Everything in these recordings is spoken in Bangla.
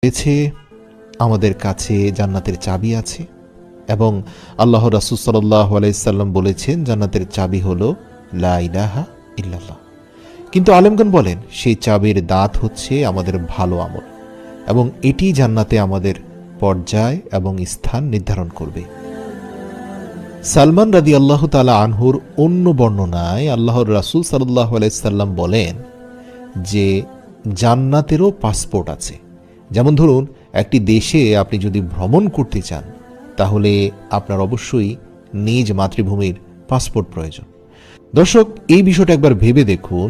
রয়েছে, আমাদের কাছে জান্নাতের চাবি আছে এবং আল্লাহ রাসূল সাল্লাল্লাহু আলাইহি সাল্লাম বলেছেন জান্নাতের চাবি হলো লা ইলাহা ইল্লাল্লাহ। কিন্তু আলেমগণ বলেন সেই চাবির দাঁত হচ্ছে আমাদের ভালো আমল এবং এটি জান্নাতে আমাদের পর্যায় এবং স্থান নির্ধারণ করবে। সালমান রাদিয়াল্লাহু তাআলা আনহুর অন্য বর্ণনায় আল্লাহর রাসূল সাল্লাল্লাহু আলাইহি সাল্লাম বলেন যে জান্নাতেরও পাসপোর্ট আছে। যেমন ধরুন, একটি দেশে আপনি যদি ভ্রমণ করতে চান তাহলে আপনার অবশ্যই নিজ মাতৃভূমির পাসপোর্ট প্রয়োজন। দর্শক, এই বিষয়টা একবার ভেবে দেখুন,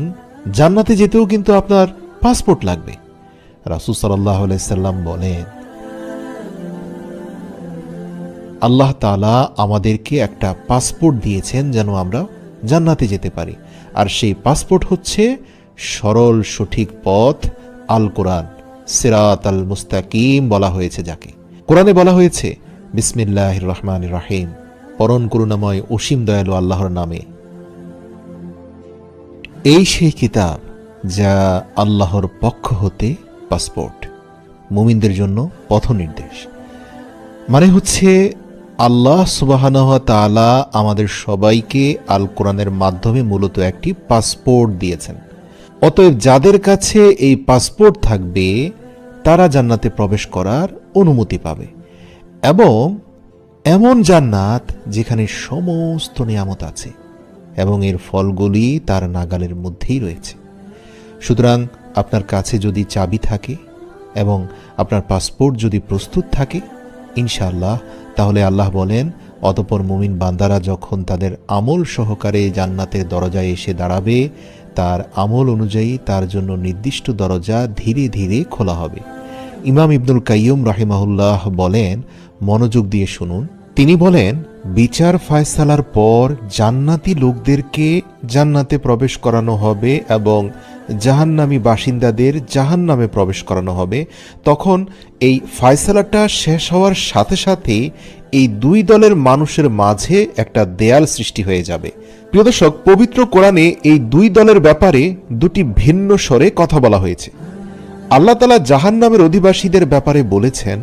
জান্নাতে যেতেও কিন্তু আপনার পাসপোর্ট লাগবে। রাসূল সাল্লাল্লাহু আলাইহি সাল্লাম বলেন আল্লাহ তাআলা আমাদেরকে একটা পাসপোর্ট দিয়েছেন যেন আমরা জান্নাতে যেতে পারি, আর সেই পাসপোর্ট হচ্ছে সরল সঠিক পথ, আল কোরআন, সিরাতাল মুস্তাকিম বলা হয়েছে যাকে। কোরআনে বলা হয়েছে বিসমিল্লাহির রহমানির রহিম, পরম করুণাময় অসীম দয়ালু আল্লাহর নামে। এই সেই কিতাব যা আল্লাহর পক্ষ হতে পাসপোর্ট, মুমিনদের জন্য পথ নির্দেশ। মানে হচ্ছে আল্লাহ সুবহানাহু ওয়া তাআলা আমাদের সবাইকে আল কোরআনের মাধ্যমে মূলত একটি পাসপোর্ট দিয়েছেন। অতএব যাদের কাছে এই পাসপোর্ট থাকবে তারা জান্নাতে প্রবেশ করার অনুমতি পাবে, এবং এমন জান্নাত যেখানে সমস্ত নিয়ামত আছে এবং এর ফলগুলি তার নাগালের মধ্যেই রয়েছে। সুতরাং আপনার কাছে যদি চাবি থাকে এবং আপনার পাসপোর্ট যদি প্রস্তুত থাকে, ইনশাআল্লাহ, তাহলে আল্লাহ বলেন অতঃপর মুমিন বান্দারা যখন তাদের আমল সহকারে জান্নাতের দরজায় এসে দাঁড়াবে, তার আমল অনুযায়ী তার জন্য নির্দিষ্ট দরজা ধীরে ধীরে খোলা হবে। ইমাম ইবনুল কাইয়্যুম রাহিমাহুল্লাহ বলেন, মনোযোগ দিয়ে শুনুন, তিনি বলেন বিচার ফায়সালার পর জান্নাতি লোকদেরকে জান্নাতে প্রবেশ করানো হবে এবং জাহান্নামী বাসিন্দাদের জাহান্নামে প্রবেশ করানো হবে। তখন এই ফায়সালাটা শেষ হওয়ার সাথে সাথে এই দুই দলের মানুষের মাঝে একটা দেয়াল সৃষ্টি হয়ে যাবে। প্রিয় দর্শক, পবিত্র কোরআনে এই দুই দলের ব্যাপারে দুটি ভিন্ন স্বরে কথা বলা হয়েছে। আল্লাহ তাআলা জাহান্নামের অধিবাসীদের ব্যাপারে বলেছেন